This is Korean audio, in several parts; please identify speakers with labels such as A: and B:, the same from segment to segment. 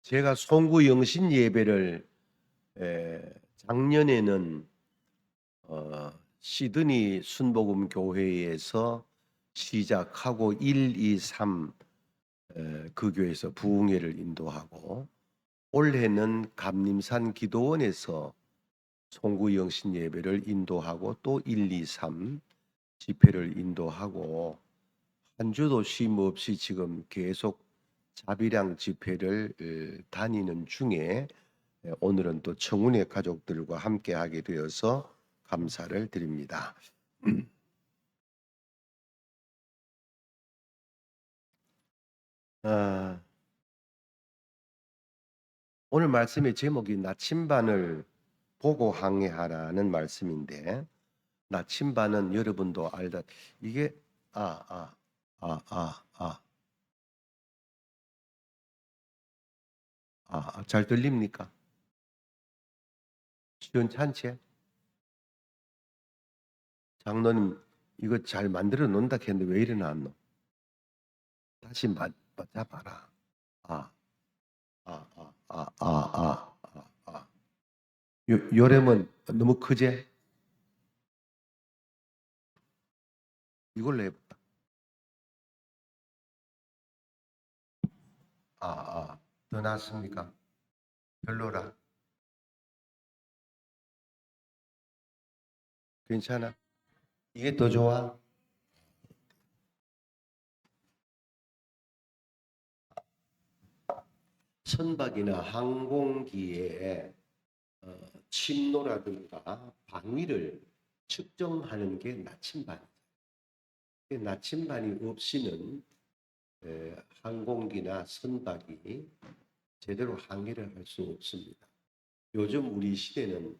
A: 제가 송구 영신 예배를 작년에는 시드니 순복음 교회에서 시작하고 1, 2, 3 그 교회에서 부흥회를 인도하고, 올해는 감림산 기도원에서 송구 영신 예배를 인도하고 또 1, 2, 3 집회를 인도하고, 한 주도 쉼 없이 지금 계속 자비량 집회를 다니는 중에, 오늘은 또 청운의 가족들과 함께 하게 되어서 감사를 드립니다. 오늘 말씀의 제목이 나침반을 보고 항해하라는 말씀인데, 나침반은 여러분도 알다. 이게 아, 아, 아, 아, 잘 들립니까? 시원찮지? 장로님, 이거 잘 만들어 놓는다 했는데 왜 이래 놨노? 다시 맞아봐라. 아, 아. 요рем은 너무 크지? 이걸로 해볼까? 더 낫습니까? 별로라. 괜찮아? 이게 더 좋아? 선박이나 항공기에 침노라든가 방위를 측정하는 게 나침반이에요. 나침반이 없이는 항공기나 선박이 제대로 항해를 할 수 없습니다. 요즘 우리 시대는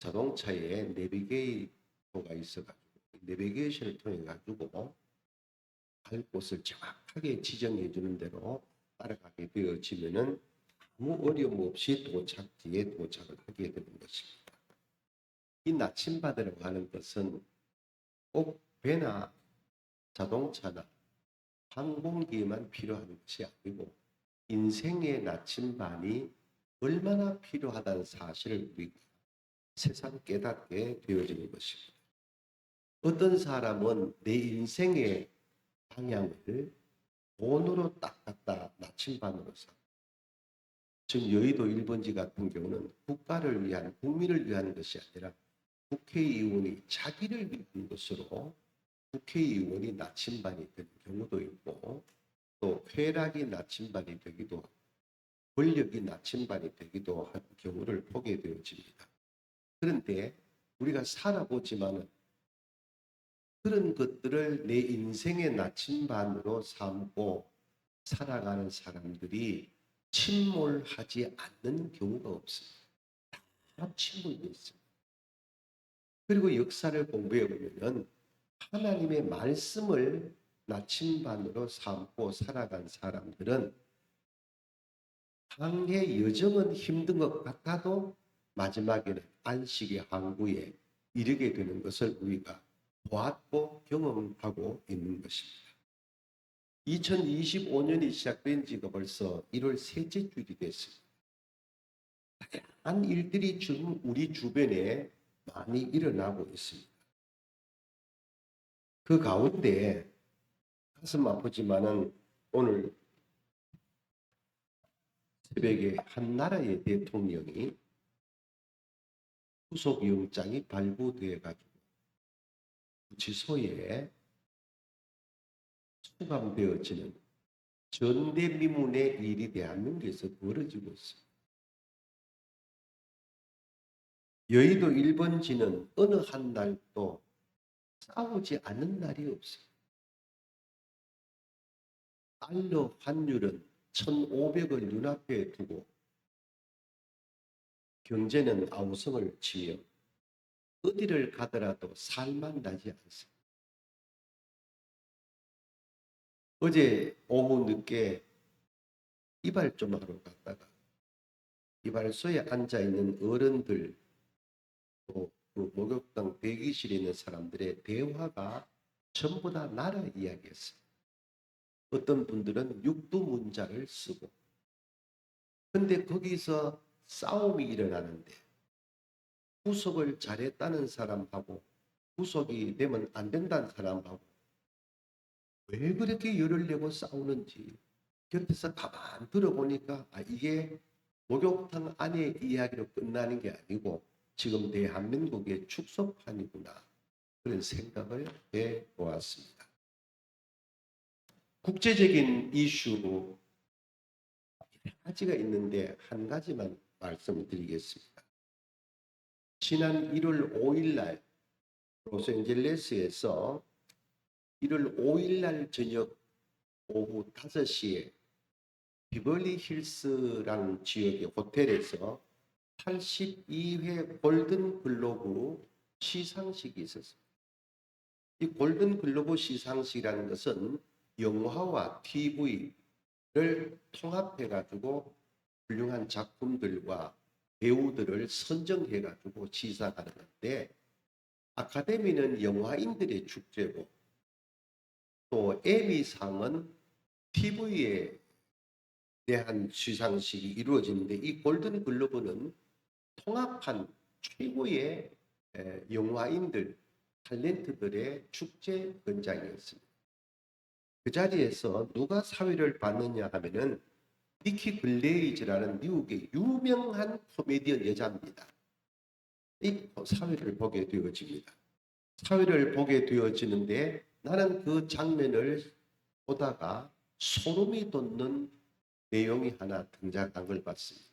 A: 자동차에 내비게이터가 있어가지고 내비게이션을 통해 가지고 갈 곳을 정확하게 지정해 주는 대로 따라가게 되어지면은 아무 어려움 없이 도착지에 도착을 하게 되는 것입니다. 이 나침반이라고 하는 것은 꼭 배나 자동차나 항공기에만 필요한 것이 아니고, 인생의 나침반이 얼마나 필요하다는 사실을 우리가 세상 깨닫게 되어지는 것입니다. 어떤 사람은 내 인생의 방향을 돈으로 딱 갖다 나침반으로 삼. 지금 여의도 1번지 같은 경우는 국가를 위한, 국민을 위한 것이 아니라 국회의원이 자기를 위한 것으로 국회의원이 나침반이 되는 경우도 있고, 또 쾌락이 나침반이 되기도 하고 권력이 나침반이 되기도 하는 경우를 보게 되어집니다. 그런데 우리가 살아보지만은 그런 것들을 내 인생의 나침반으로 삼고 살아가는 사람들이 침몰하지 않는 경우가 없습니다. 다 침몰돼 있습니다. 그리고 역사를 공부해 보면 하나님의 말씀을 나침반으로 삼고 살아간 사람들은 항해 여정은 힘든 것 같아도 마지막에는 안식의 항구에 이르게 되는 것을 우리가 보았고 경험하고 있는 것입니다. 2025년이 시작된 지가 벌써 1월 셋째 주일이 됐습니다. 다양한 일들이 지금 우리 주변에 많이 일어나고 있습니다. 그 가운데 가슴 아프지만은 오늘 새벽에 한 나라의 대통령이 구속영장이 발부되어 가지고 구치소에 수감되어지는 전대미문의 일이 대한민국에서 벌어지고 있습니다. 여의도 1번지는 어느 한 날도 싸우지 않는 날이 없어요. 달러 환율은 1,500을 눈앞에 두고 경제는 아우성을 치며 어디를 가더라도 살만 나지 않습니다. 어제 오후 늦게 이발좀 하러 갔다가 이발소에 앉아있는 어른들, 또 그 목욕탕 대기실에 있는 사람들의 대화가 전부 다 나라 이야기였어요. 어떤 분들은 육두문자를 쓰고 근데 거기서 싸움이 일어나는데 구속을 잘했다는 사람하고 구속이 되면 안 된다는 사람하고 왜 그렇게 열을 내고 싸우는지 곁에서 가만 들어보니까 이게 목욕탕 안의 이야기로 끝나는 게 아니고 지금 대한민국의 축소판이구나, 그런 생각을 해보았습니다. 국제적인 이슈 여러 가지가 있는데 한 가지만 말씀드리겠습니다. 지난 1월 5일 날 로스앤젤레스에서 1월 5일 날 저녁 오후 5시에 비벌리 힐스라는 지역의 호텔에서 82회 골든 글로브 시상식이 있었습니다. 이 골든 글로브 시상식이라는 것은 영화와 TV를 통합해 가지고 훌륭한 작품들과 배우들을 선정해 가지고 시상하는 건데, 아카데미는 영화인들의 축제고 또 에미상은 TV에 대한 시상식이 이루어지는데, 이 골든 글로브는 통합한 최고의 영화인들, 탤런트들의 축제 현장이었습니다. 그 자리에서 누가 사회를 받느냐 하면은 니키 글레이즈라는 미국의 유명한 코미디언 여자입니다. 이 사회를 보게 되어집니다. 사회를 보게 되어지는데 나는 그 장면을 보다가 소름이 돋는 내용이 하나 등장한 걸 봤습니다.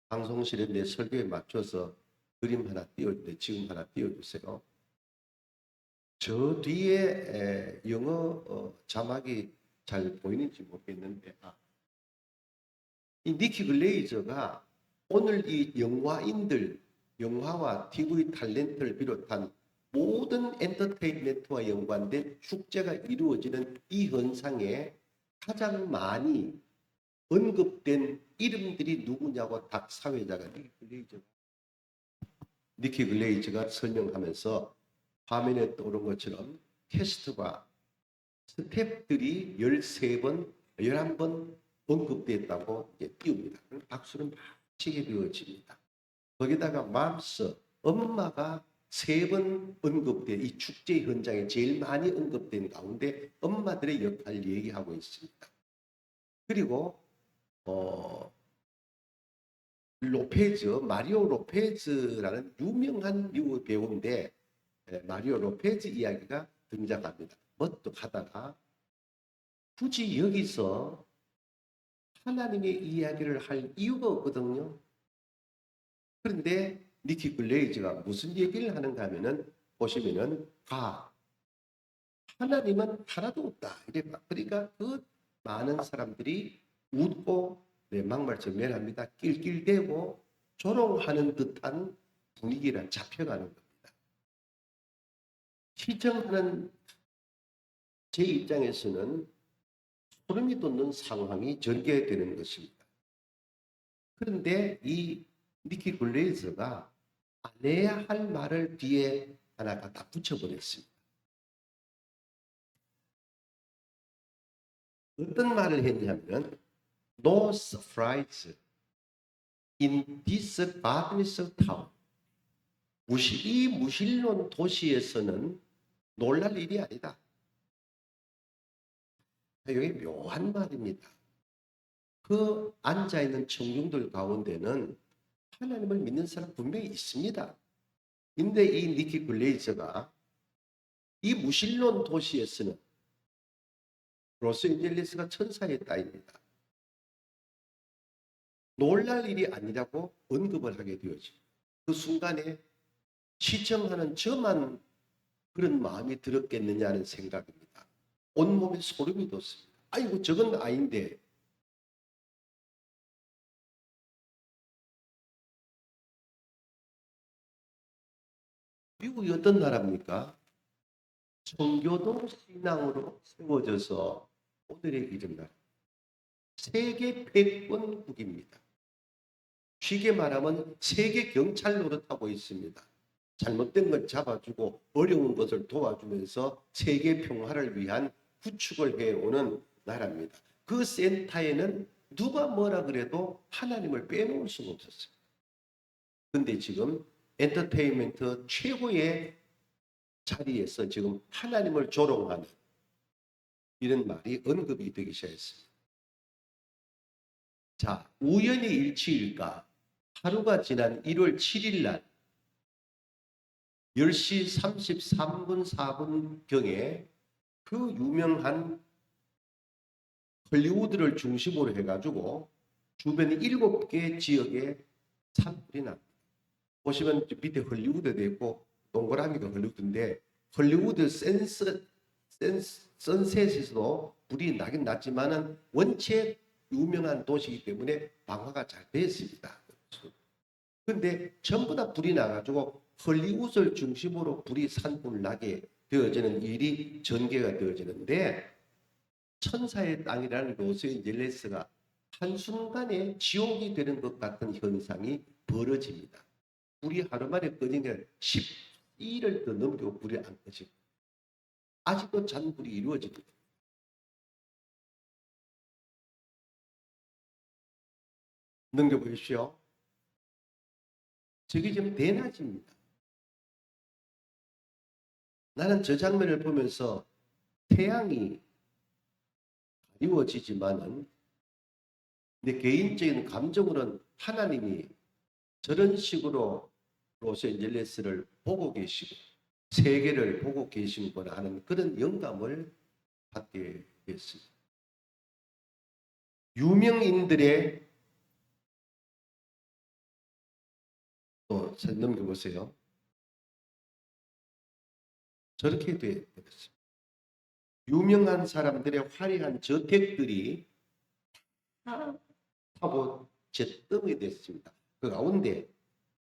A: 방송실에 내 설교에 맞춰서 그림 하나 띄워주세요. 지금 하나 띄워주세요. 저 뒤에 영어 자막이 잘 보이는지 모르겠는데, 이 니키 글레이저가 오늘 이 영화인들, 영화와 TV 탤런트를 비롯한 모든 엔터테인먼트와 연관된 축제가 이루어지는 이 현상에 가장 많이 언급된 이름들이 누구냐고 각 사회자가 니키 글레이저가 설명하면서 화면에 떠오른 것처럼 캐스트와 스태프들이 13번, 11번 언급됐다고 띄웁니다. 박수는 막 치게 되어집니다. 거기다가 맘스, 엄마가 3번 언급된 이 축제 현장에 제일 많이 언급된 가운데 엄마들의 역할을 얘기하고 있습니다. 그리고 로페즈, 마리오 로페즈라는 유명한 미국 배우인데 마리오 로페즈 이야기가 등장합니다. 머쓱하다가 굳이 여기서 하나님의 이야기를 할 이유가 없거든요. 그런데 니키 글레이즈가 무슨 얘기를 하는가 하면은 보시면은 하나님은 하나도 없다. 그러니까 그 많은 사람들이 웃고 막말 전면합니다. 낄낄대고 조롱하는 듯한 분위기란 잡혀가는 겁니다. 시청하는 제 입장에서는 소름이 돋는 상황이 전개되는 것입니다. 그런데 이 니키 글레이저가 안 해야 할 말을 뒤에 하나 갖다 붙여버렸습니다. 어떤 말을 했냐면 No surprise in this godless town. 이 무신론 도시에서는 놀랄 일이 아니다. 이게 묘한 말입니다. 그 앉아있는 청중들 가운데는 하나님을 믿는 사람 분명히 있습니다. 근데 이 니키 글레이저가 이 무신론 도시에서는 로스앤젤레스가 천사의 땅입니다. 놀랄 일이 아니라고 언급을 하게 되어집니다. 그 순간에 시청하는 저만 그런 마음이 들었겠느냐는 생각입니다. 온몸에 소름이 돋습니다. 아이고 저건 아닌데. 미국이 어떤 나라입니까? 청교도 신앙으로 세워져서 오늘에 이른 나라. 세계 패권국입니다. 쉽게 말하면 세계 경찰 노릇하고 있습니다. 잘못된 걸 잡아주고 어려운 것을 도와주면서 세계 평화를 위한 구축을 해오는 나라입니다. 그 센터에는 누가 뭐라 그래도 하나님을 빼놓을 수가 없었어요. 근데 지금 엔터테인먼트 최고의 자리에서 지금 하나님을 조롱하는 이런 말이 언급이 되기 시작했습니다. 자, 우연의 일치일까? 하루가 지난 1월 7일 날 10시 33분 4분경에 그 유명한 헐리우드를 중심으로 해가지고 주변 7개 지역에 산불이 납니다. 보시면 밑에 헐리우드 되어 있고 동그라미가 헐리우드인데 헐리우드 선셋에서도 불이 나긴 났지만은 원체 유명한 도시이기 때문에 방화가 잘 되어 있습니다. 근데 전부 다 불이 나가지고 헐리우드를 중심으로 불이 산불 나게 되어지는 일이 전개가 되어지는데 천사의 땅이라는 로스앤젤레스가 한순간에 지옥이 되는 것 같은 현상이 벌어집니다. 불이 하루 만에 꺼진 게 12일을 더 넘기고 불이 안 꺼집니다. 아직도 잔불이 이루어집니다. 넘겨보십시오. 저게 지금 대낮입니다. 나는 저 장면을 보면서 태양이 가리워지지만은 내 개인적인 감정으로는 하나님이 저런 식으로 로스앤젤레스를 보고 계시고 세계를 보고 계시는구나 하는 그런 영감을 받게 됐습니다. 유명인들의 또 넘겨보세요. 저렇게 되었습니다. 유명한 사람들의 화려한 저택들이 타고 잿더미 됐습니다. 그 가운데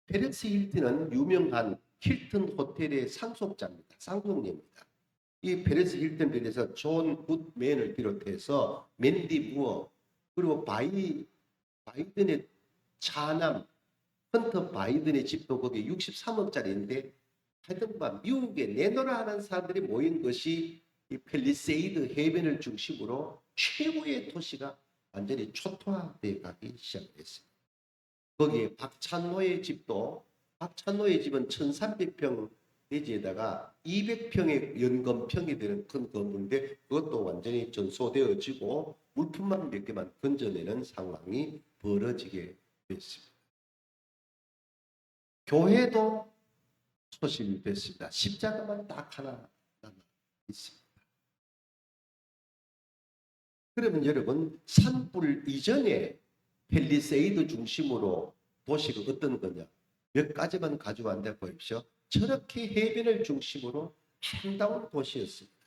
A: 페리스 힐튼은 유명한 힐튼 호텔의 상속자입니다. 상속녀입니다. 이 페리스 힐튼에 대해서 존 굿맨을 비롯해서 맨디 무어 그리고 바이든의 차남 헌터 바이든의 집도 거기 63억짜리인데 하여튼 미국에 내노라 하는 사람들이 모인 것이 이 펠리세이드 해변을 중심으로 최고의 도시가 완전히 초토화되어 가기 시작했습니다. 거기에 박찬호의 집도 박찬호의 집은 1300평 대지에다가 200평의 연금평이 되는 큰 건물인데 그것도 완전히 전소되어지고 물품만 몇 개만 건져내는 상황이 벌어지게 됐습니다. 교회도 소실이 됐습니다. 십자가만 딱 하나 남아 있습니다. 그러면 여러분 산불 이전에 펠리세이드 중심으로 도시가 어떤 거냐? 몇 가지만 가져왔는데 보십시오. 저렇게 해변을 중심으로 아름다운 도시였습니다.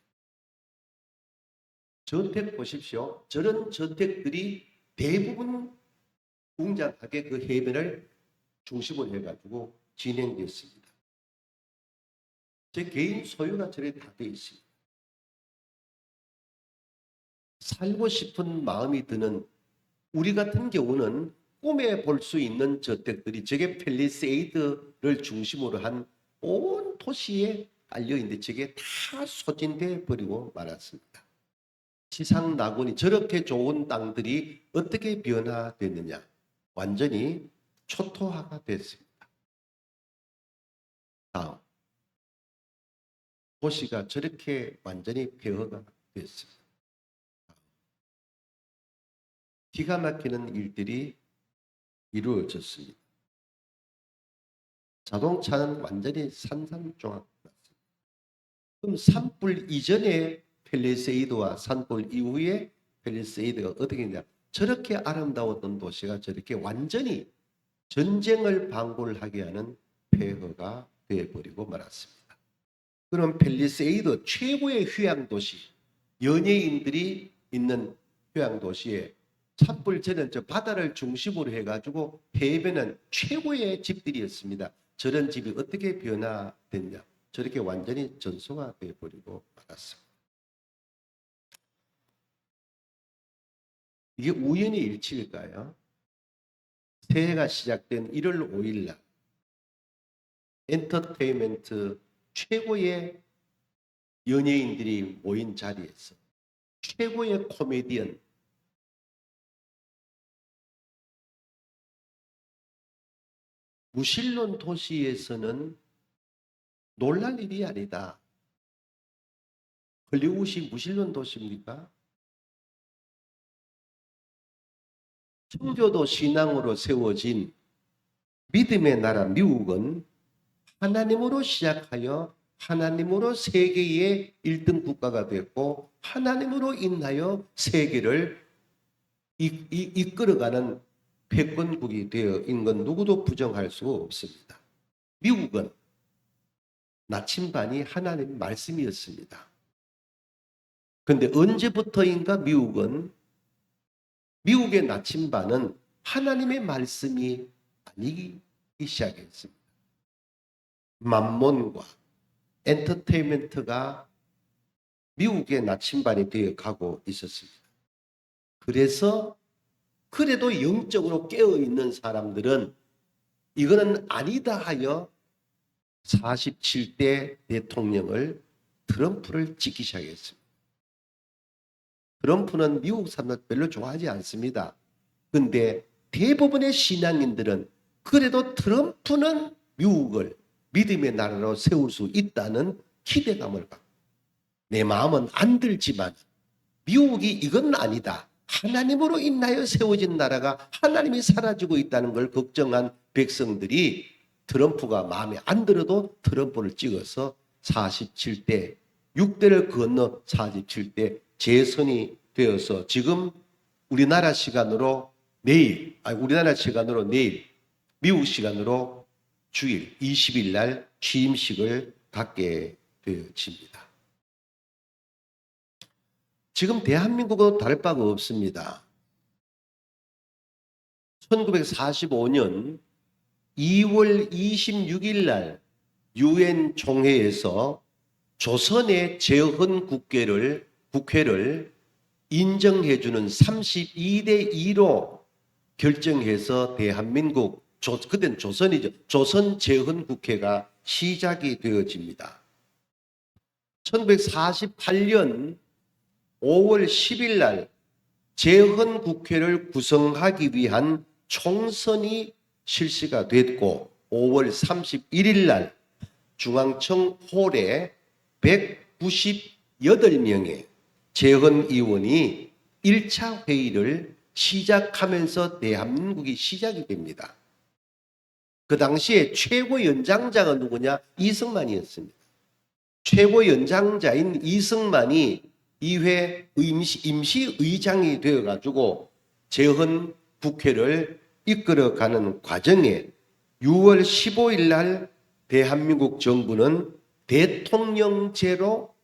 A: 저택 보십시오. 저런 저택들이 대부분 웅장하게 그 해변을 중심으로 해가지고 진행됐습니다. 제 개인 소유가 저래 다 되어 있습니다. 살고 싶은 마음이 드는 우리 같은 경우는 꿈에 볼 수 있는 저택들이 저게 펠리세이드를 중심으로 한 온 도시에 깔려있는데 저게 다 소진돼 버리고 말았습니다. 지상 낙원이 저렇게 좋은 땅들이 어떻게 변화됐느냐? 완전히 초토화가 됐습니다. 다음 도시가 저렇게 완전히 폐허가 됐습니다. 기가 막히는 일들이 이루어졌습니다. 자동차는 완전히 산산조각 났습니다. 그럼 산불 이전에 펠리세이드와 산불 이후에 펠리세이드가 어떻게 되냐? 저렇게 아름다웠던 도시가 저렇게 완전히 전쟁을 방불하게 하는 폐허가 되어버리고 말았습니다. 그럼 펠리세이드 최고의 휴양 도시, 연예인들이 있는 휴양 도시에 산불 전은 저 바다를 중심으로 해가지고 해변은 최고의 집들이었습니다. 저런 집이 어떻게 변화됐냐? 저렇게 완전히 전소가 되어버리고 말았습니다. 이게 우연의 일치일까요? 새해가 시작된 1월 5일 날 엔터테인먼트 최고의 연예인들이 모인 자리에서 최고의 코미디언 무신론 도시에서는 놀랄 일이 아니다. 헐리우드이 무신론 도시입니까? 청교도 신앙으로 세워진 믿음의 나라 미국은 하나님으로 시작하여 하나님으로 세계의 1등 국가가 됐고 하나님으로 인하여 세계를 이끌어가는 패권국이 되어 있는 건 누구도 부정할 수 없습니다. 미국은 나침반이 하나님의 말씀이었습니다. 그런데 언제부터인가 미국의 나침반은 하나님의 말씀이 아니기 시작했습니다. 만몬과 엔터테인먼트가 미국의 나침반이 되어 가고 있었습니다. 그래서 그래도 영적으로 깨어있는 사람들은 이거는 아니다 하여 47대 대통령을 트럼프를 찍기 시작했습니다. 트럼프는 미국 사람들 별로 좋아하지 않습니다. 그런데 대부분의 신앙인들은 그래도 트럼프는 미국을 믿음의 나라로 세울 수 있다는 기대감을 갖고 내 마음은 안 들지만 미국이 이건 아니다. 하나님으로 인하여 세워진 나라가 하나님이 사라지고 있다는 걸 걱정한 백성들이 트럼프가 마음에 안 들어도 트럼프를 찍어서 47대 6대를 건너 47대 재선이 되어서 지금 우리나라 시간으로 내일, 미국 시간으로 주일 20일 날 취임식을 갖게 되어집니다. 지금 대한민국은 다를 바가 없습니다. 1945년 2월 26일 날 유엔 총회에서 조선의 재헌 국회를 인정해주는 32대 2로 결정해서 대한민국, 그때는 조선이죠. 조선 재헌 국회가 시작이 되어집니다. 1948년 5월 10일 날 재헌 국회를 구성하기 위한 총선이 실시가 됐고 5월 31일 날 중앙청 홀에 198명의 재헌 의원이 1차 회의를 시작하면서 대한민국이 시작이 됩니다. 그 당시에 최고 연장자가 누구냐? 이승만이었습니다. 최고 연장자인 이승만이 이회 임시의장이 되어가지고 재헌 국회를 이끌어가는 과정에 6월 15일 날 대한민국 정부는 대통령제로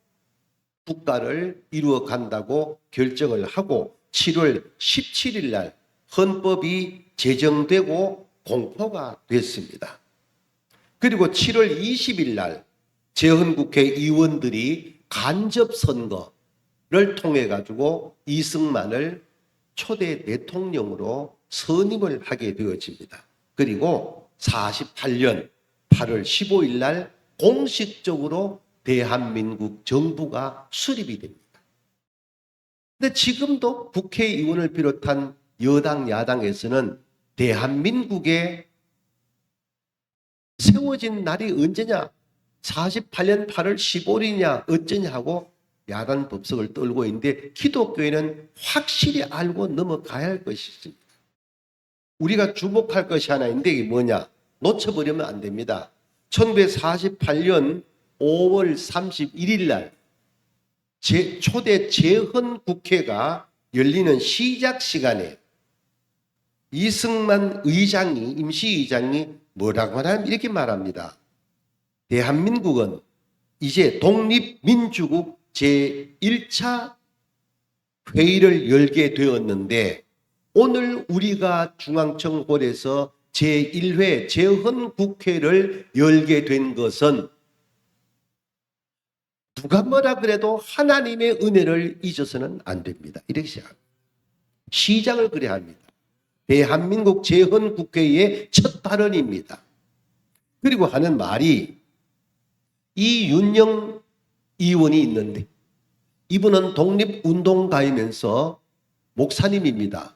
A: 국가를 이루어 간다고 결정을 하고 7월 17일 날 헌법이 제정되고 공포가 됐습니다. 그리고 7월 20일 날 재헌국회 의원들이 간접선거를 통해 가지고 이승만을 초대 대통령으로 선임을 하게 되어집니다. 그리고 48년 8월 15일 날 공식적으로 대한민국 정부가 수립이 됩니다. 근데 지금도 국회의원을 비롯한 여당, 야당에서는 대한민국에 세워진 날이 언제냐? 48년 8월 15일이냐? 어쩌냐 하고 야단 법석을 떨고 있는데 기독교회는 확실히 알고 넘어가야 할 것이 있습니다. 우리가 주목할 것이 하나 있는데 이게 뭐냐? 놓쳐버리면 안 됩니다. 1948년 5월 31일 날 초대 재헌국회가 열리는 시작 시간에 이승만 의장이, 임시의장이 뭐라고 하냐면 이렇게 말합니다. 대한민국은 이제 독립민주국 제1차 회의를 열게 되었는데 오늘 우리가 중앙청홀에서 제1회 재헌국회를 열게 된 것은 누가 뭐라 그래도 하나님의 은혜를 잊어서는 안 됩니다. 이렇게 시작합니다. 시작을 그래야 합니다. 대한민국 재헌국회의 첫 발언입니다. 그리고 하는 말이 이윤영 의원이 있는데 이분은 독립운동가이면서 목사님입니다.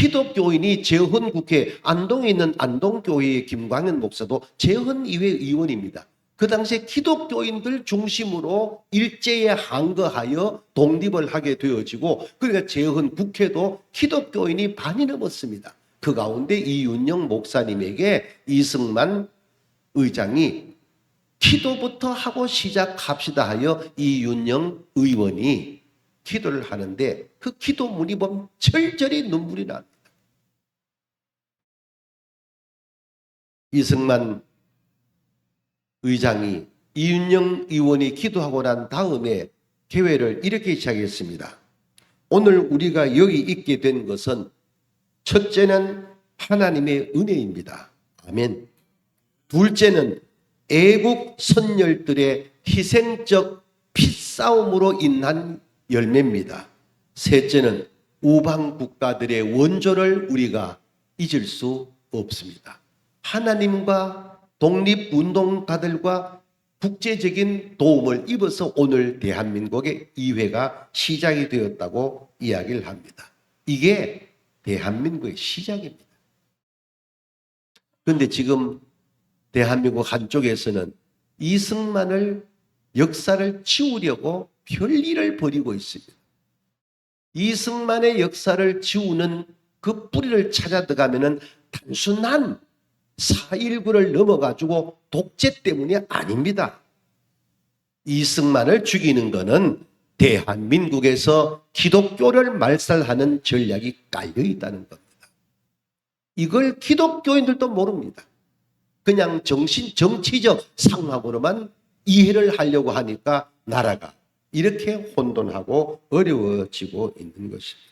A: 기독교인이 재헌국회, 안동에 있는 안동교회의 김광현 목사도 재헌의회 의원입니다. 그 당시에 기독교인들 중심으로 일제에 항거하여 독립을 하게 되어지고, 그러니까 재헌국회도 기독교인이 반이 넘었습니다. 그 가운데 이윤영 목사님에게 이승만 의장이 기도부터 하고 시작합시다 하여 이윤영 의원이 기도를 하는데, 그 기도문이 보면 절절히 눈물이 납니다. 이승만 의장이 이윤영 의원이 기도하고 난 다음에 개회를 이렇게 시작했습니다. 오늘 우리가 여기 있게 된 것은 첫째는 하나님의 은혜입니다. 아멘. 둘째는 애국 선열들의 희생적 피싸움으로 인한 열매입니다. 셋째는 우방 국가들의 원조를 우리가 잊을 수 없습니다. 하나님과 독립운동가들과 국제적인 도움을 입어서 오늘 대한민국의 이회가 시작이 되었다고 이야기를 합니다. 이게 대한민국의 시작입니다. 그런데 지금 대한민국 한쪽에서는 이승만을 역사를 지우려고 별일을 벌이고 있습니다. 이승만의 역사를 지우는 그 뿌리를 찾아 들어가면은 단순한 4.19를 넘어가지고 독재 때문이 아닙니다. 이승만을 죽이는 것은 대한민국에서 기독교를 말살하는 전략이 깔려 있다는 겁니다. 이걸 기독교인들도 모릅니다. 그냥 정치적 상황으로만 이해를 하려고 하니까 나라가 이렇게 혼돈하고 어려워지고 있는 것입니다.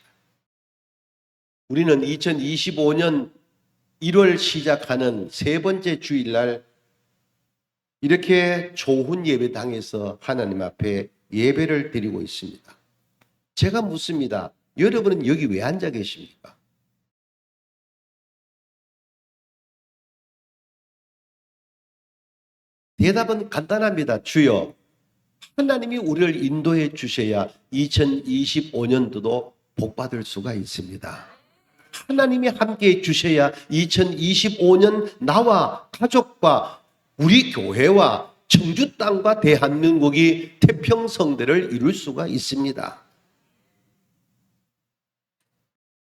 A: 우리는 2025년 1월 시작하는 세 번째 주일날 이렇게 좋은 예배당에서 하나님 앞에 예배를 드리고 있습니다. 제가 묻습니다. 여러분은 여기 왜 앉아 계십니까? 대답은 간단합니다. 주여, 하나님이 우리를 인도해 주셔야 2025년도도 복받을 수가 있습니다. 하나님이 함께해 주셔야 2025년 나와 가족과 우리 교회와 청주 땅과 대한민국이 태평성대를 이룰 수가 있습니다.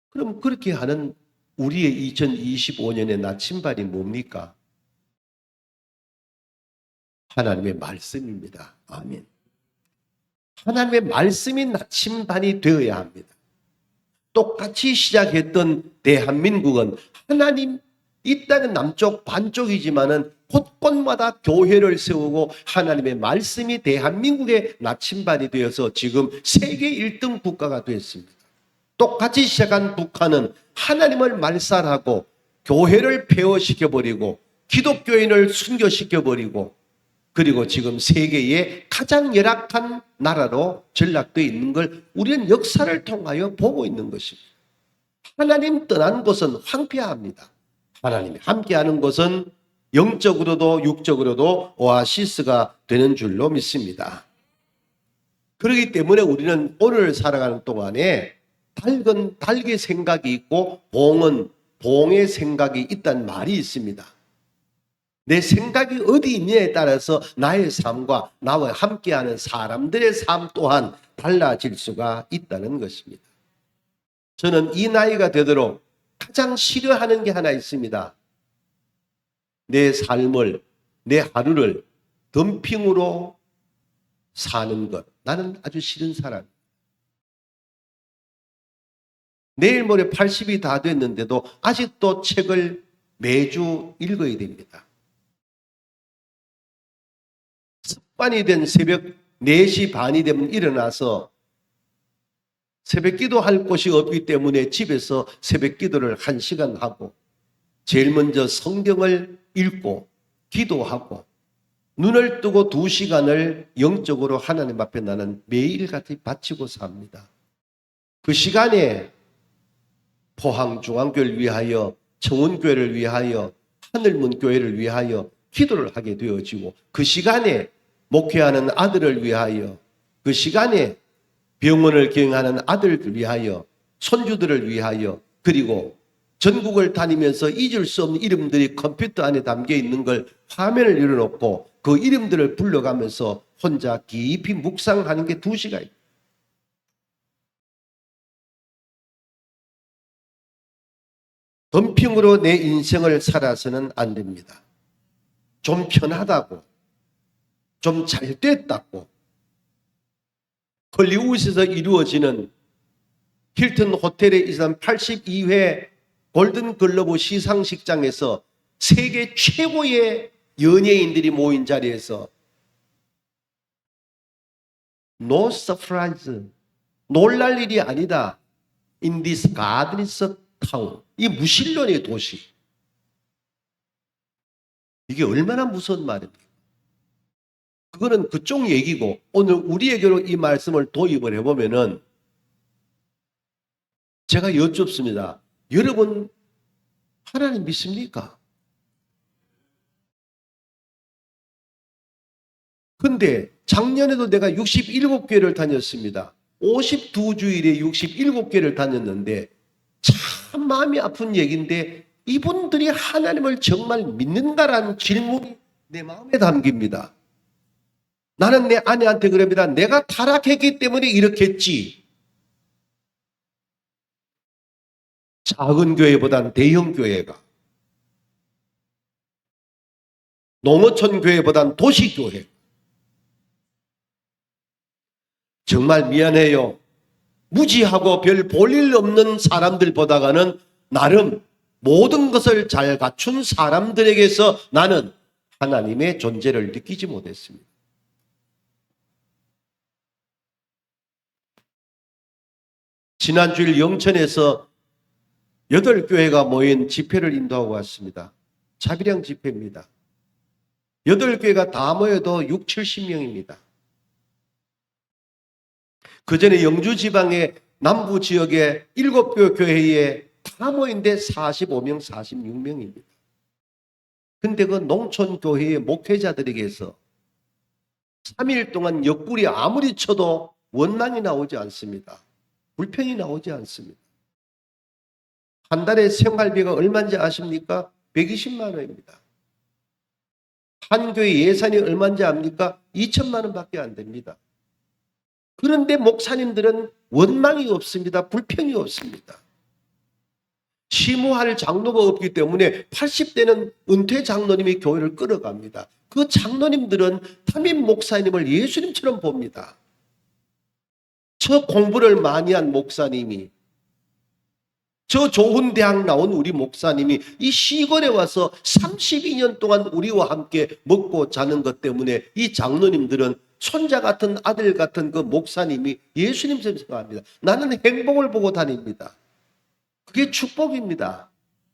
A: 그럼 그렇게 하는 우리의 2025년의 나침반이 뭡니까? 하나님의 말씀입니다. 아멘. 하나님의 말씀이 나침반이 되어야 합니다. 똑같이 시작했던 대한민국은 하나님, 이 땅은 남쪽 반쪽이지만은 곳곳마다 교회를 세우고 하나님의 말씀이 대한민국의 나침반이 되어서 지금 세계 1등 국가가 됐습니다. 똑같이 시작한 북한은 하나님을 말살하고 교회를 폐허시켜버리고 기독교인을 순교시켜버리고, 그리고 지금 세계의 가장 열악한 나라로 전락되어 있는 걸 우리는 역사를 통하여 보고 있는 것입니다. 하나님 떠난 곳은 황폐합니다. 하나님이 함께하는 곳은 영적으로도 육적으로도 오아시스가 되는 줄로 믿습니다. 그렇기 때문에 우리는 오늘 살아가는 동안에 닭은 닭의 생각이 있고 봉은 봉의 생각이 있다는 말이 있습니다. 내 생각이 어디 있냐에 따라서 나의 삶과 나와 함께하는 사람들의 삶 또한 달라질 수가 있다는 것입니다. 저는 이 나이가 되도록 가장 싫어하는 게 하나 있습니다. 내 삶을, 내 하루를 덤핑으로 사는 것. 나는 아주 싫은 사람. 내일 모레 80이 다 됐는데도 아직도 책을 매주 읽어야 됩니다. 습관이 된 새벽 4시 반이 되면 일어나서 새벽 기도할 곳이 없기 때문에 집에서 새벽 기도를 1시간 하고, 제일 먼저 성경을 읽고 기도하고 눈을 뜨고 2시간을 영적으로 하나님 앞에 나는 매일같이 바치고 삽니다. 그 시간에 포항중앙교회를 위하여, 청운교회를 위하여, 하늘문교회를 위하여 기도를 하게 되어지고, 그 시간에 목회하는 아들을 위하여, 그 시간에 병원을 경영하는 아들을 위하여, 손주들을 위하여, 그리고 전국을 다니면서 잊을 수 없는 이름들이 컴퓨터 안에 담겨 있는 걸 화면을 열어놓고 그 이름들을 불러가면서 혼자 깊이 묵상하는 게 2시간입니다. 덤핑으로 내 인생을 살아서는 안 됩니다. 좀 편하다고, 좀 잘 됐다고, 헐리우드에서 이루어지는 힐튼 호텔에 있는 82회 골든글러브 시상식장에서 세계 최고의 연예인들이 모인 자리에서 No surprise, 놀랄 일이 아니다. In this godless town, 이 무신론의 도시. 이게 얼마나 무서운 말입니까? 그거는 그쪽 얘기고, 오늘 우리에게로 이 말씀을 도입을 해보면은 제가 여쭙습니다. 여러분 하나님 믿습니까? 근데 작년에도 내가 67교회를 다녔습니다. 52주일에 67교회를 다녔는데 참 마음이 아픈 얘기인데, 이분들이 하나님을 정말 믿는가라는 질문이 내 마음에 담깁니다. 나는 내 아내한테 그럽니다. 내가 타락했기 때문에 이렇게 했지. 작은 교회보다는 대형 교회가, 농어촌 교회보다는 도시 교회. 정말 미안해요. 무지하고 별 볼일 없는 사람들보다는 나름 모든 것을 잘 갖춘 사람들에게서 나는 하나님의 존재를 느끼지 못했습니다. 지난주일 영천에서 8교회가 모인 집회를 인도하고 왔습니다. 자비령 집회입니다. 8교회가 다 모여도 6, 70명입니다. 그 전에 영주 지방의 남부 지역의 7개 교회에 다 모인데 45명, 46명입니다. 근데 그 농촌 교회의 목회자들에게서 3일 동안 옆구리 아무리 쳐도 원망이 나오지 않습니다. 불평이 나오지 않습니다. 한 달에 생활비가 얼마인지 아십니까? 120만 원입니다. 한 교회 예산이 얼마인지 압니까? 2천만 원밖에 안 됩니다. 그런데 목사님들은 원망이 없습니다. 불평이 없습니다. 심호할 장로가 없기 때문에 80대는 은퇴 장로님이 교회를 끌어갑니다. 그 장로님들은 담임 목사님을 예수님처럼 봅니다. 저 공부를 많이 한 목사님이, 저 좋은 대학 나온 우리 목사님이 이 시골에 와서 32년 동안 우리와 함께 먹고 자는 것 때문에 이 장로님들은 손자 같은 아들 같은 그 목사님이 예수님처럼 생각합니다. 나는 행복을 보고 다닙니다. 그게 축복입니다.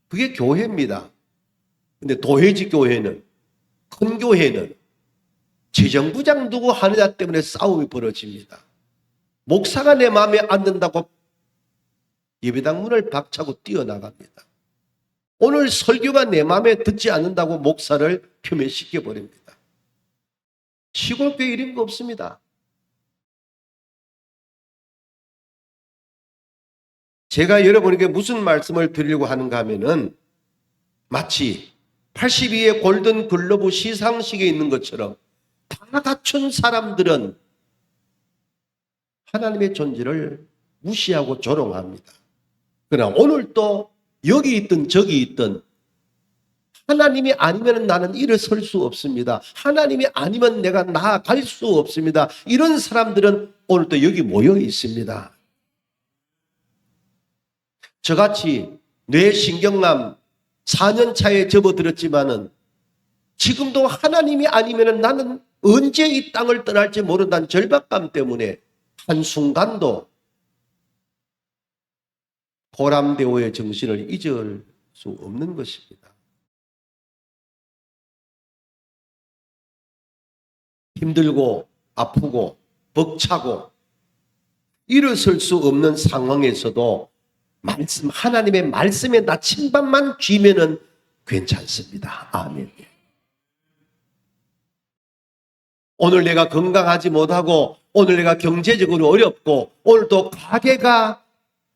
A: 그게 교회입니다. 근데 도회지 교회는, 큰 교회는 재정부장 누구 하느냐 때문에 싸움이 벌어집니다. 목사가 내 마음에 안 든다고 예배당 문을 박차고 뛰어나갑니다. 오늘 설교가 내 마음에 듣지 않는다고 목사를 표면시켜버립니다. 시골교회 이런 거 없습니다. 제가 여러분에게 무슨 말씀을 드리려고 하는가 하면은, 마치 82의 골든글러브 시상식에 있는 것처럼 다 갖춘 사람들은 하나님의 존재를 무시하고 조롱합니다. 그러나 오늘 또 여기 있든 저기 있든 하나님이 아니면 나는 일어설 수 없습니다. 하나님이 아니면 내가 나아갈 수 없습니다. 이런 사람들은 오늘도 여기 모여 있습니다. 저같이 뇌신경암 4년 차에 접어들었지만은 지금도 하나님이 아니면 나는 언제 이 땅을 떠날지 모른다는 절박감 때문에 한순간도 고람대오의 정신을 잊을 수 없는 것입니다. 힘들고 아프고 벅차고 일어설 수 없는 상황에서도 하나님의 말씀에 나침반만 쥐면은 괜찮습니다. 아멘. 오늘 내가 건강하지 못하고, 오늘 내가 경제적으로 어렵고, 오늘 또 가게가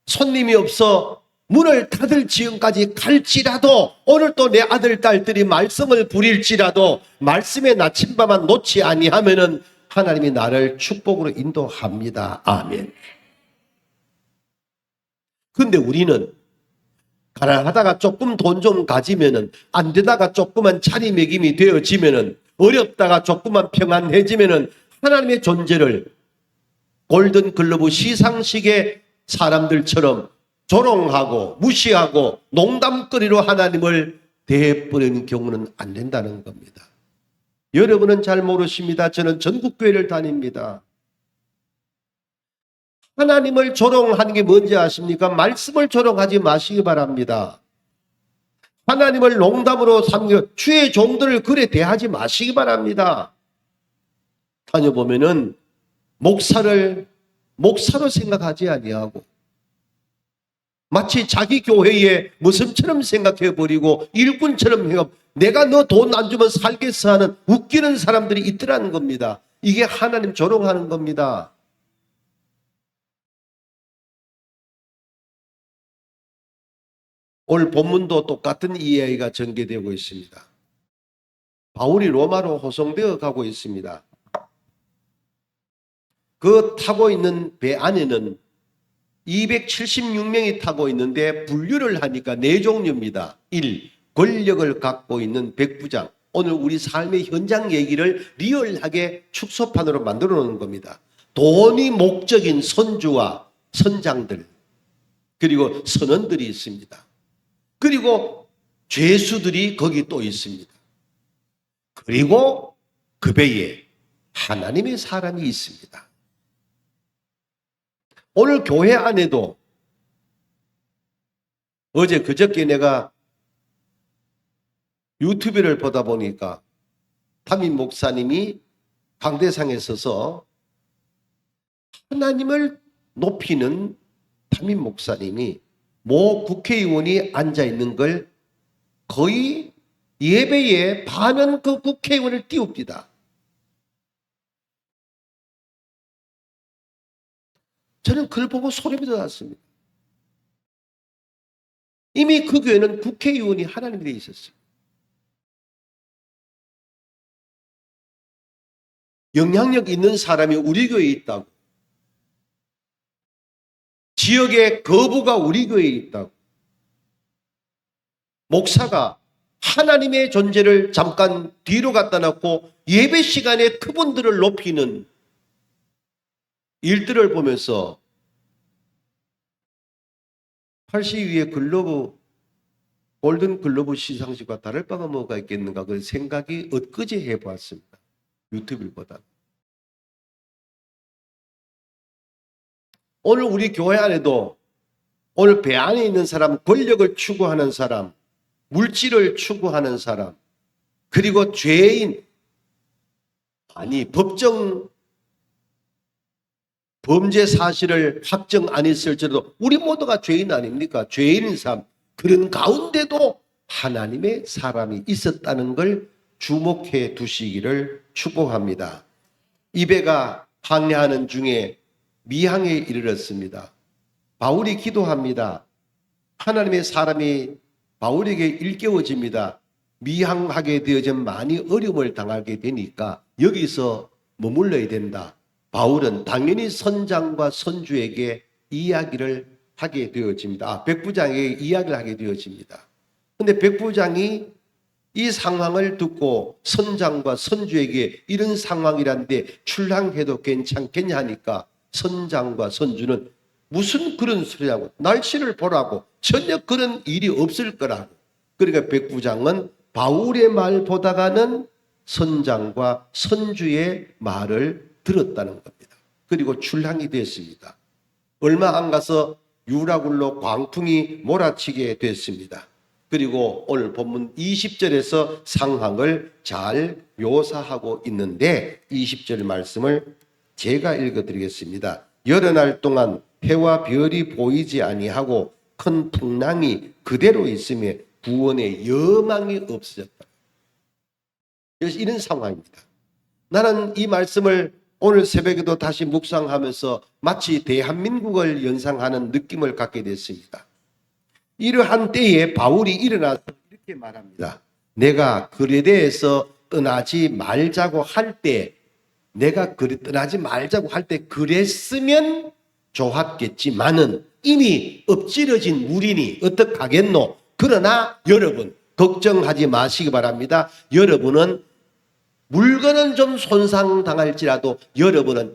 A: 손님이 없어 문을 닫을 지경까지 갈지라도 오늘 또 내 아들 딸들이 말씀을 부릴지라도 말씀의 나침반만 놓지 아니하면은 하나님이 나를 축복으로 인도합니다. 아멘. 근데 우리는 가난하다가 조금 돈 좀 가지면은, 안 되다가 조그만 자리매김이 되어지면은, 어렵다가 조금만 평안해지면은 하나님의 존재를 골든글러브 시상식의 사람들처럼 조롱하고 무시하고 농담거리로 하나님을 대해버리는 경우는 안 된다는 겁니다. 여러분은 잘 모르십니다. 저는 전국교회를 다닙니다. 하나님을 조롱하는 게 뭔지 아십니까? 말씀을 조롱하지 마시기 바랍니다. 하나님을 농담으로 삼겨 주의 종들을 그래 대하지 마시기 바랍니다. 다녀보면은 목사로 생각하지 아니하고 마치 자기 교회의 모습처럼 생각해버리고 일꾼처럼 생각, 내가 너 돈 안 주면 살겠어 하는 웃기는 사람들이 있더라는 겁니다. 이게 하나님 조롱하는 겁니다. 오늘 본문도 똑같은 이야기가 전개되고 있습니다. 바울이 로마로 호송되어 가고 있습니다. 그 타고 있는 배 안에는 276명이 타고 있는데 분류를 하니까 4종류입니다. 1. 권력을 갖고 있는 백부장. 오늘 우리 삶의 현장 얘기를 리얼하게 축소판으로 만들어 놓는 겁니다. 돈이 목적인 선주와 선장들, 그리고 선원들이 있습니다. 그리고 죄수들이 거기 또 있습니다. 그리고 그 배에 하나님의 사람이 있습니다. 오늘 교회 안에도 어제 그저께 내가 유튜브를 보다 보니까 담임 목사님이 강대상에 서서 하나님을 높이는 담임 목사님이 모 국회의원이 앉아있는 걸 거의 예배에 반은 그 국회의원을 띄웁니다. 저는 그걸 보고 소름이 돋았습니다. 이미 그 교회는 국회의원이 하나님이 되어 있었어요. 영향력 있는 사람이 우리 교회에 있다고, 지역의 거부가 우리 교회에 있다고, 목사가 하나님의 존재를 잠깐 뒤로 갖다 놓고 예배 시간에 그분들을 높이는 일들을 보면서 82위의 골든 글로브 시상식과 다를 바가 뭐가 있겠는가 그 생각이 엊그제 해보았습니다. 유튜브보다. 오늘 우리 교회 안에도 오늘 배 안에 있는 사람, 권력을 추구하는 사람, 물질을 추구하는 사람, 그리고 죄인, 아니 법정 범죄 사실을 확정 안 했을지라도 우리 모두가 죄인 아닙니까? 죄인인 삶, 그런 가운데도 하나님의 사람이 있었다는 걸 주목해 두시기를 축복합니다. 이 배가 항해하는 중에 미항에 이르렀습니다. 바울이 기도합니다. 하나님의 사람이 바울에게 일깨워집니다. 미항하게 되어져 많이 어려움을 당하게 되니까 여기서 머물러야 된다. 바울은 당연히 선장과 선주에게 이야기를 하게 되어집니다. 백부장에게 이야기를 하게 되어집니다. 그런데 백부장이 이 상황을 듣고 선장과 선주에게 이런 상황이란데 출항해도 괜찮겠냐 하니까 선장과 선주는 무슨 그런 소리냐고, 날씨를 보라고, 전혀 그런 일이 없을 거라고. 그러니까 백부장은 바울의 말 보다가는 선장과 선주의 말을 들었다는 겁니다. 그리고 출항이 됐습니다. 얼마 안 가서 유라굴로 광풍이 몰아치게 됐습니다. 그리고 오늘 본문 20절에서 상황을 잘 묘사하고 있는데 20절 말씀을 제가 읽어드리겠습니다. 여러 날 동안 해와 별이 보이지 아니하고 큰 풍랑이 그대로 있으며 구원의 여망이 없어졌다. 그래서 이런 상황입니다. 나는 이 말씀을 오늘 새벽에도 다시 묵상하면서 마치 대한민국을 연상하는 느낌을 갖게 됐습니다. 이러한 때에 바울이 일어나서 이렇게 말합니다. 내가 그레데에서 떠나지 말자고 할 때, 떠나지 말자고 할 때 그랬으면 좋았겠지만은 이미 엎질러진 물이니 어떡하겠노? 그러나 여러분 걱정하지 마시기 바랍니다. 여러분은 물건은 좀 손상당할지라도 여러분은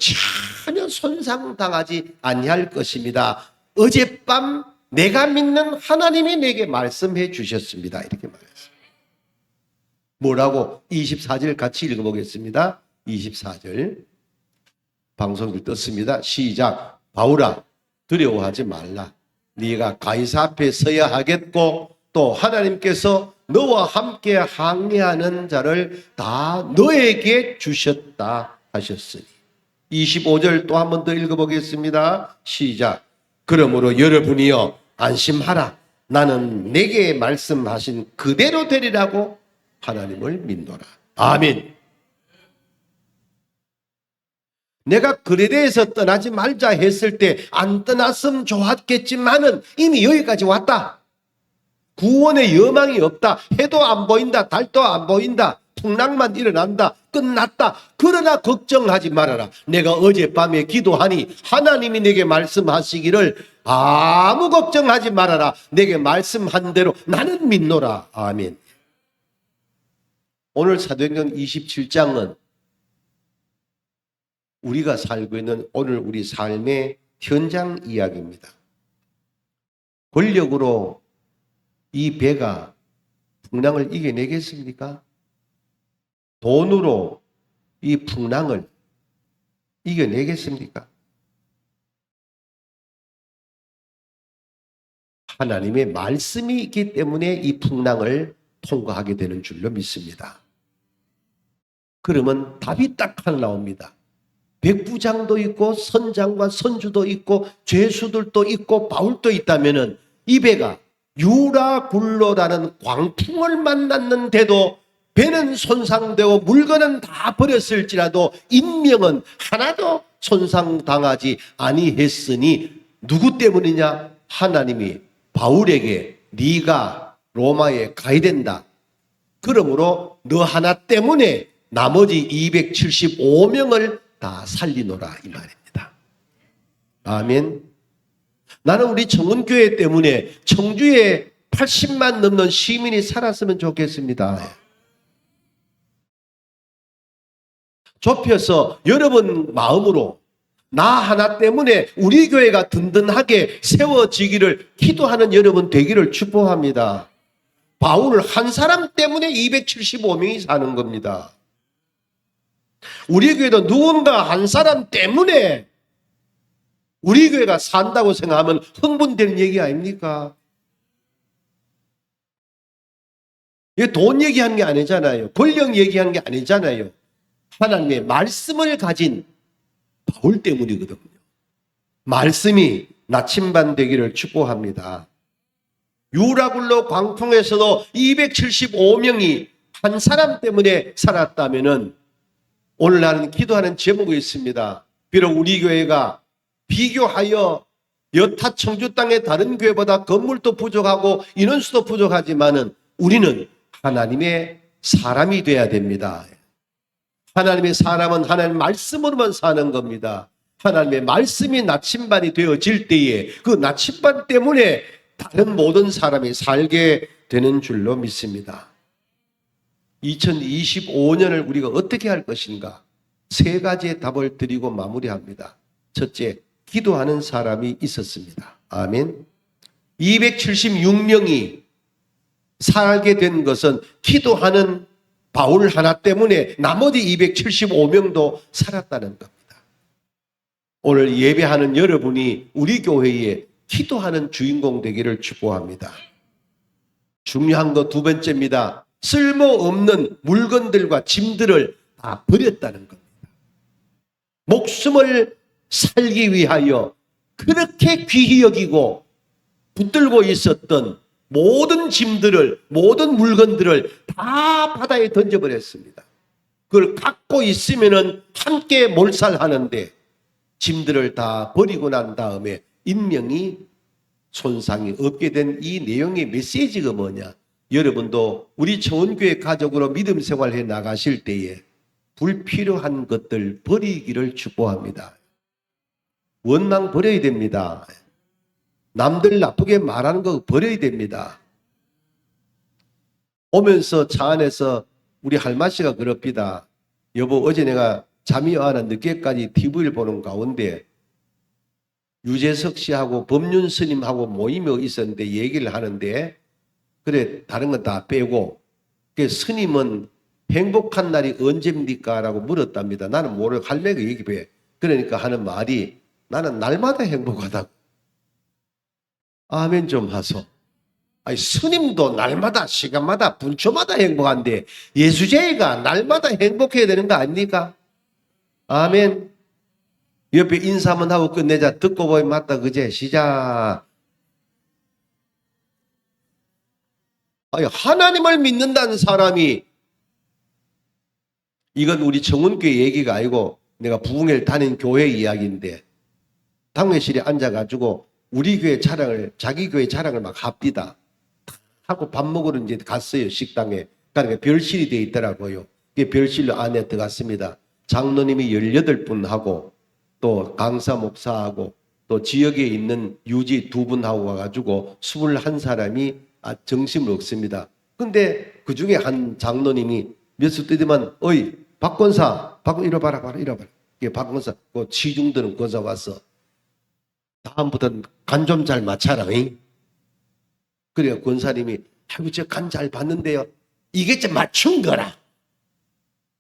A: 전혀 손상당하지 아니할 것입니다. 어젯밤 내가 믿는 하나님이 내게 말씀해 주셨습니다. 이렇게 말했어요. 뭐라고? 24절 같이 읽어보겠습니다. 24절 방송을 떴습니다. 시작. 바울아, 두려워하지 말라. 네가 가이사 앞에 서야 하겠고 또 하나님께서 너와 함께 항해하는 자를 다 너에게 주셨다 하셨으니. 25절 또 한 번 더 읽어보겠습니다. 시작. 그러므로 여러분이여 안심하라. 나는 내게 말씀하신 그대로 되리라고 하나님을 믿노라. 아멘. 내가 그레데에서 떠나지 말자 했을 때 안 떠났으면 좋았겠지만은 이미 여기까지 왔다. 구원의 여망이 없다. 해도 안 보인다. 달도 안 보인다. 풍랑만 일어난다. 끝났다. 그러나 걱정하지 말아라. 내가 어젯밤에 기도하니 하나님이 내게 말씀하시기를 아무 걱정하지 말아라. 내게 말씀한 대로 나는 믿노라. 아멘. 오늘 사도행전 27장은 우리가 살고 있는 오늘 우리 삶의 현장 이야기입니다. 권력으로 이 배가 풍랑을 이겨내겠습니까? 돈으로 이 풍랑을 이겨내겠습니까? 하나님의 말씀이 있기 때문에 이 풍랑을 통과하게 되는 줄로 믿습니다. 그러면 답이 딱 하나 나옵니다. 백부장도 있고 선장과 선주도 있고 죄수들도 있고 바울도 있다면은 이 배가 유라굴로라는 광풍을 만났는데도 배는 손상되고 물건은 다 버렸을지라도 인명은 하나도 손상당하지 아니했으니 누구 때문이냐? 하나님이 바울에게 네가 로마에 가야 된다. 그러므로 너 하나 때문에 나머지 275명을 다 살리노라 이 말입니다. 아멘. 나는 우리 청운교회 때문에 청주에 80만 넘는 시민이 살았으면 좋겠습니다. 좁혀서 여러분 마음으로 나 하나 때문에 우리 교회가 든든하게 세워지기를 기도하는 여러분 되기를 축복합니다. 바울 한 사람 때문에 275명이 사는 겁니다. 우리 교회도 누군가 한 사람 때문에 우리 교회가 산다고 생각하면 흥분되는 얘기 아닙니까? 이게 돈 얘기하는 게 아니잖아요. 권력 얘기하는 게 아니잖아요. 하나님의 말씀을 가진 바울 때문이거든요. 말씀이 나침반 되기를 축복합니다. 유라굴로 광풍에서도 275명이 한 사람 때문에 살았다면은 오늘 나는 기도하는 제목이 있습니다. 비록 우리 교회가 비교하여 여타 청주 땅의 다른 교회보다 건물도 부족하고 인원수도 부족하지만은 우리는 하나님의 사람이 돼야 됩니다. 하나님의 사람은 하나님의 말씀으로만 사는 겁니다. 하나님의 말씀이 나침반이 되어질 때에 그 나침반 때문에 다른 모든 사람이 살게 되는 줄로 믿습니다. 2025년을 우리가 어떻게 할 것인가? 세 가지의 답을 드리고 마무리합니다. 첫째, 기도하는 사람이 있었습니다. 아멘. 276명이 살게 된 것은 기도하는 바울 하나 때문에 나머지 275명도 살았다는 겁니다. 오늘 예배하는 여러분이 우리 교회에 기도하는 주인공 되기를 축복합니다. 중요한 거 두 번째입니다. 쓸모없는 물건들과 짐들을 다 버렸다는 겁니다. 목숨을 살기 위하여 그렇게 귀히 여기고 붙들고 있었던 모든 짐들을, 모든 물건들을 다 바다에 던져버렸습니다. 그걸 갖고 있으면은 함께 몰살하는데 짐들을 다 버리고 난 다음에 인명이 손상이 없게 된 이 내용의 메시지가 뭐냐? 여러분도 우리 청원교회 가족으로 믿음 생활해 나가실 때에 불필요한 것들 버리기를 축복합니다. 원망 버려야 됩니다. 남들 나쁘게 말하는 거 버려야 됩니다. 오면서 차 안에서 우리 할머니가 그럽니다. 여보, 어제 내가 잠이 와는 늦게까지 TV를 보는 가운데 유재석 씨하고 법륜 스님하고 모임이 있었는데 얘기를 하는데, 그래 다른 건 다 빼고 스님은 행복한 날이 언제입니까? 라고 물었답니다. 나는 모르고 할매가 얘기해. 그러니까 하는 말이 나는 날마다 행복하다고. 아멘 좀 하소. 아니, 스님도 날마다 시간마다 분초마다 행복한데 예수제가 날마다 행복해야 되는 거 아닙니까? 아멘. 옆에 인사 한번 하고 끝내자. 듣고 보면 맞다 그제. 시작. 아니, 하나님을 믿는다는 사람이, 이건 우리 청운교회 얘기가 아니고 내가 부흥회를 다닌 교회 이야기인데, 당회실에 앉아가지고 우리 교회 자랑을, 자기 교회 자랑을 막 합디다 하고 밥 먹으러 이제 갔어요. 식당에. 그러니까 별실이 되어 있더라고요. 그 별실로 안에 들어갔습니다. 장로님이 18분하고 또 강사 목사하고 또 지역에 있는 유지 2분하고 와가지고 21사람이 정신을 얻습니다. 근데 그 중에 한 장로님이 몇 수 뜨더만, 어이, 박권사, 이러봐라. 박권사, 그 치중드는 권사 와서, 다음부터는 간 좀 잘 맞춰라. 그래야 권사님이, 아이고, 저 간 잘 봤는데요. 이게 좀 맞춘 거라.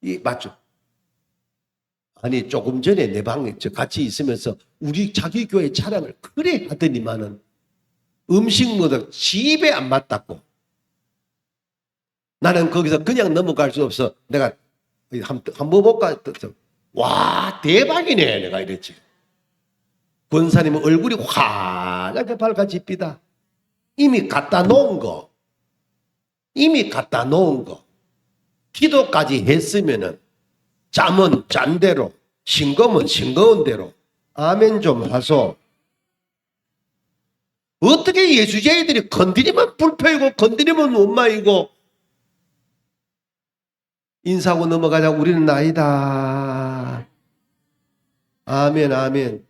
A: 이 맞죠? 아니, 조금 전에 내 방에 같이 있으면서 우리 자기 교회 자랑을 그래 하더니만은 음식 먹다 집에 안 맞다고. 나는 거기서 그냥 넘어갈 수 없어. 내가 한번 볼까? 와, 대박이네. 내가 이랬지. 권사님은 얼굴이 환하게 밝아집니다. 이미 갖다 놓은 거. 기도까지 했으면은 잠은 짠 대로, 싱거면 싱거운 대로. 아멘 좀 하소. 어떻게 예수제이들이 건드리면 불편이고 건드리면 원망이고, 인사하고 넘어가자. 우리는 아니다. 아멘.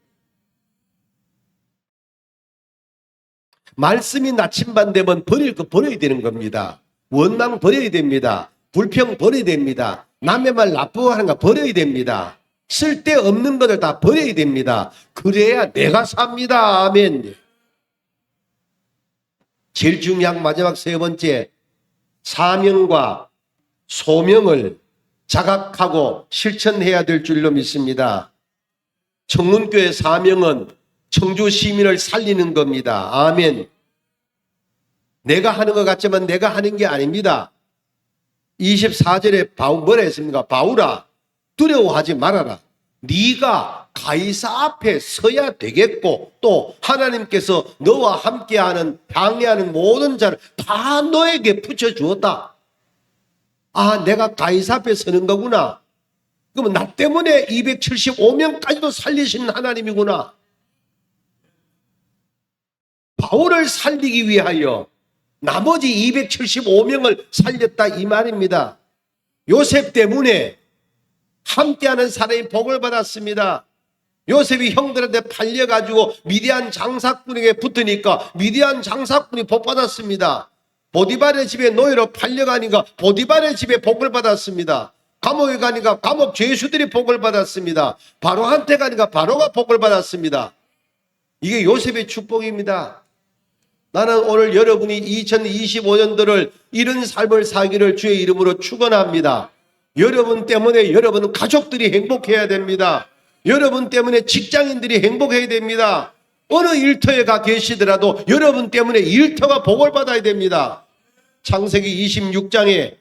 A: 말씀이 나침반되면 버릴 거 버려야 되는 겁니다. 원망 버려야 됩니다. 불평 버려야 됩니다. 남의 말 나쁘하는 거 버려야 됩니다. 쓸데없는 것을 다 버려야 됩니다. 그래야 내가 삽니다. 아멘. 제일 중요한 마지막 3번째, 사명과 소명을 자각하고 실천해야 될 줄로 믿습니다. 청운교회 사명은 청주 시민을 살리는 겁니다. 아멘. 내가 하는 것 같지만 내가 하는 게 아닙니다. 24절에 뭐라 했습니까? 바울아, 두려워하지 말아라. 네가 가이사 앞에 서야 되겠고, 또 하나님께서 너와 함께하는 방해하는 모든 자를 다 너에게 붙여주었다. 아, 내가 가이사 앞에 서는 거구나. 그러면 나 때문에 275명까지도 살리시는 하나님이구나. 바울을 살리기 위하여 나머지 275명을 살렸다 이 말입니다. 요셉 때문에 함께하는 사람이 복을 받았습니다. 요셉이 형들한테 팔려가지고 미디안 장사꾼에게 붙으니까 미디안 장사꾼이 복 받았습니다. 보디발의 집에 노예로 팔려가니까 보디발의 집에 복을 받았습니다. 감옥에 가니까 감옥 죄수들이 복을 받았습니다. 바로한테 가니까 바로가 복을 받았습니다. 이게 요셉의 축복입니다. 나는 오늘 여러분이 2025년도를 이런 삶을 살기를 주의 이름으로 축원합니다. 여러분 때문에 여러분 가족들이 행복해야 됩니다. 여러분 때문에 직장인들이 행복해야 됩니다. 어느 일터에 가 계시더라도 여러분 때문에 일터가 복을 받아야 됩니다. 창세기 26장에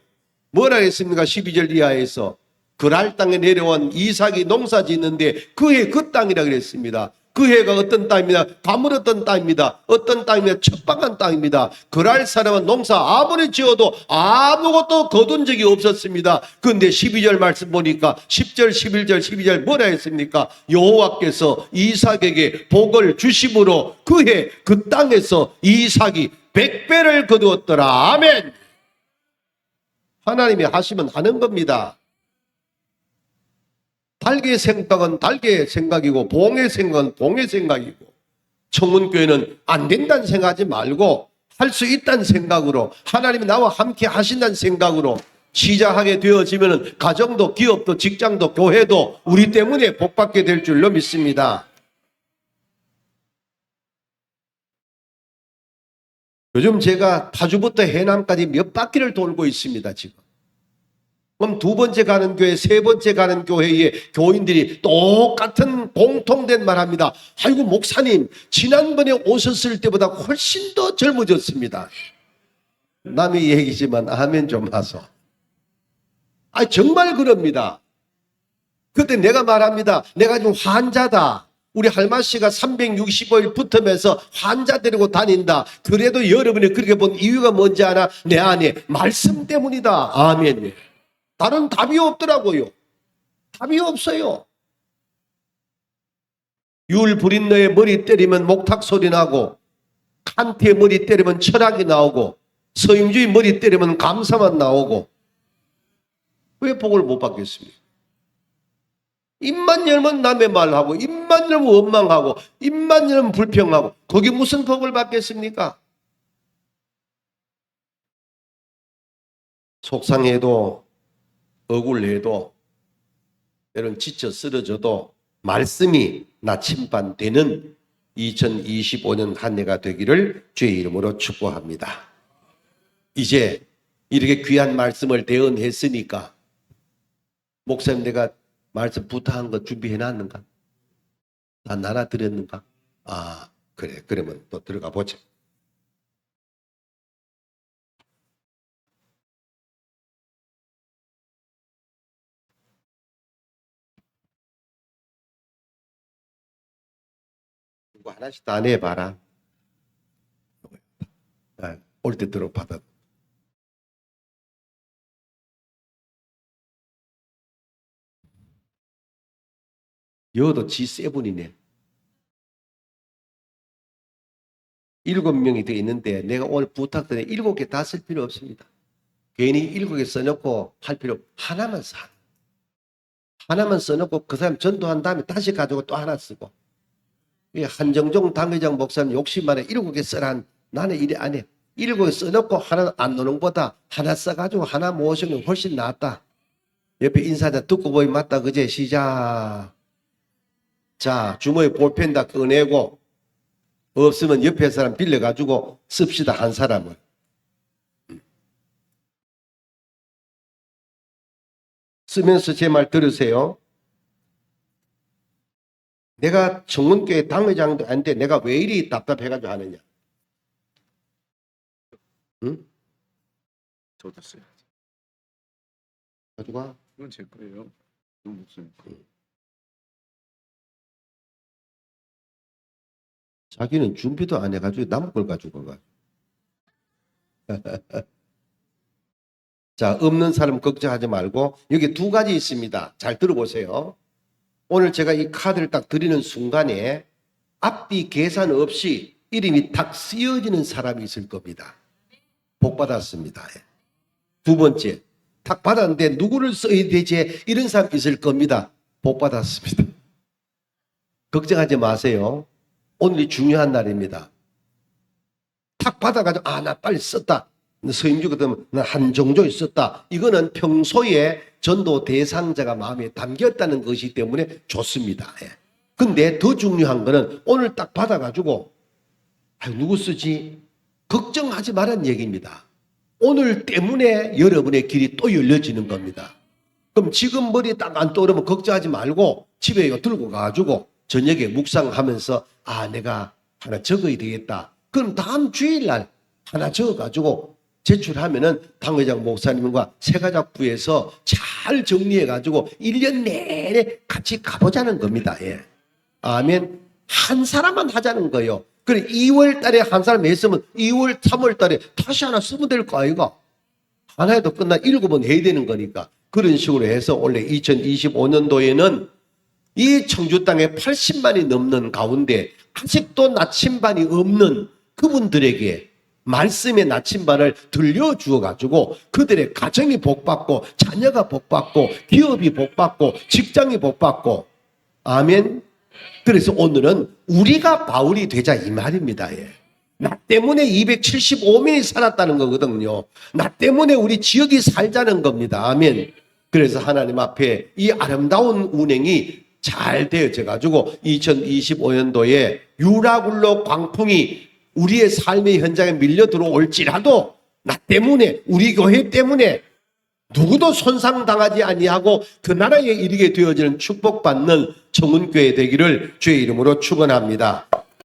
A: 뭐라 했습니까? 12절 이하에서 그랄 땅에 내려온 이삭이 농사 짓는데 그의 그 땅이라 그랬습니다. 그 해가 어떤 땅입니다. 가물었던 땅입니다. 어떤 땅입니다. 척박한 땅입니다. 그랄 사람은 농사 아무리 지어도 아무것도 거둔 적이 없었습니다. 그런데 12절 말씀 보니까 10절, 11절, 12절 뭐라 했습니까? 여호와께서 이삭에게 복을 주심으로 그해 그 땅에서 이삭이 100배를 거두었더라. 아멘. 하나님이 하시면 하는 겁니다. 달개의 생각은 달개의 생각이고 봉의 생각은 봉의 생각이고, 청운교회는 안 된다는 생각하지 말고 할 수 있다는 생각으로, 하나님이 나와 함께 하신다는 생각으로 시작하게 되어지면 가정도 기업도 직장도 교회도 우리 때문에 복받게 될 줄로 믿습니다. 요즘 제가 파주부터 해남까지 몇 바퀴를 돌고 있습니다. 지금 그럼 두 번째 가는 교회, 세 번째 가는 교회의 교인들이 똑같은 공통된 말 합니다. 아이고 목사님, 지난번에 오셨을 때보다 훨씬 더 젊어졌습니다. 남의 얘기지만 아멘 좀 하소. 정말 그럽니다. 그때 내가 말합니다. 내가 지금 환자다. 우리 할마씨가 365일 붙으면서 환자 데리고 다닌다. 그래도 여러분이 그렇게 본 이유가 뭔지 아나? 내 안에 말씀 때문이다. 아멘. 다른 답이 없더라고요. 답이 없어요. 율브린너의 머리 때리면 목탁 소리 나고, 칸트의 머리 때리면 철학이 나오고, 서임주의 머리 때리면 감사만 나오고, 왜 복을 못 받겠습니까? 입만 열면 남의 말하고, 입만 열면 원망하고, 입만 열면 불평하고, 거기 무슨 복을 받겠습니까? 속상해도 억울해도 때론 지쳐 쓰러져도 말씀이 나침반되는 2025년 한 해가 되기를 주의 이름으로 축복합니다. 이제 이렇게 귀한 말씀을 대언했으니까 목사님 내가 말씀 부탁한 거 준비해놨는가? 다 나눠드렸는가? 그래, 그러면 또 들어가 보자. 하나씩 다 내봐라. 올 때 들어받아. 여도 G7이네. 7명이 돼 있는데 내가 오늘 부탁드린 7개 다 쓸 필요 없습니다. 괜히 7개 써놓고 할 필요, 하나만 써. 하나만 써놓고 그 사람 전도한 다음에 다시 가지고 또 하나 쓰고. 한정종 당회장 목사님 욕심 많아 7개 써라. 나는 이래 안 해. 7개 써놓고 하나 안 노는 것보다 하나 써가지고 하나 모으시면 훨씬 낫다. 옆에 인사자 듣고 보니 맞다. 그제 시작. 자, 주머니 볼펜 다 꺼내고, 없으면 옆에 사람 빌려가지고 씁시다. 한 사람을. 쓰면서 제 말 들으세요. 내가 청운교회 당회장도 아닌데 내가 왜 이리 답답해가지고 하느냐? 응?
B: 저도 써요.
A: 가지고 와.
B: 이건 제 거예요. 너무 없으니까.
A: 자기는 준비도 안 해가지고 남의 걸 가지고 가. 자, 없는 사람 걱정하지 말고 여기 두 가지 있습니다. 잘 들어보세요. 오늘 제가 이 카드를 딱 드리는 순간에 앞뒤 계산 없이 이름이 딱 쓰여지는 사람이 있을 겁니다. 복 받았습니다. 두 번째, 딱 받았는데 누구를 써야 되지? 이런 사람 있을 겁니다. 복 받았습니다. 걱정하지 마세요. 오늘이 중요한 날입니다. 탁 받아가지고 나 빨리 썼다. 서임주 같으면 나 한정조 있었다. 이거는 평소에 전도 대상자가 마음에 담겼다는 것이기 때문에 좋습니다. 근데 더 중요한 거는 오늘 딱 받아가지고 누구 쓰지? 걱정하지 말란 얘기입니다. 오늘 때문에 여러분의 길이 또 열려지는 겁니다. 그럼 지금 머리에 딱 안 떠오르면 걱정하지 말고 집에 이거 들고 가가지고 저녁에 묵상하면서 내가 하나 적어야 되겠다. 그럼 다음 주일날 하나 적어가지고 제출하면은 당회장 목사님과 세가작부에서 잘 정리해가지고 1년 내내 같이 가보자는 겁니다. 아멘. 한 사람만 하자는 거예요. 그래 2월 달에 한 사람 했으면 2월, 3월 달에 다시 하나 쓰면 될 거 아이가? 하나 해도 끝나 7번 해야 되는 거니까. 그런 식으로 해서 원래 2025년도에는 이 청주 땅에 80만이 넘는 가운데 아직도 나침반이 없는 그분들에게 말씀의 나침반을 들려주어 가지고 그들의 가정이 복받고 자녀가 복받고 기업이 복받고 직장이 복받고 아멘. 그래서 오늘은 우리가 바울이 되자 이 말입니다. 예. 나 때문에 275명이 살았다는 거거든요. 나 때문에 우리 지역이 살자는 겁니다. 아멘. 그래서 하나님 앞에 이 아름다운 운행이 잘 되어져 가지고 2025년도에 유라굴로 광풍이 우리의 삶의 현장에 밀려 들어올지라도 나 때문에 우리 교회 때문에 누구도 손상당하지 아니하고 그 나라에 이르게 되어지는 축복받는 청운교회 되기를 주의 이름으로 축원합니다.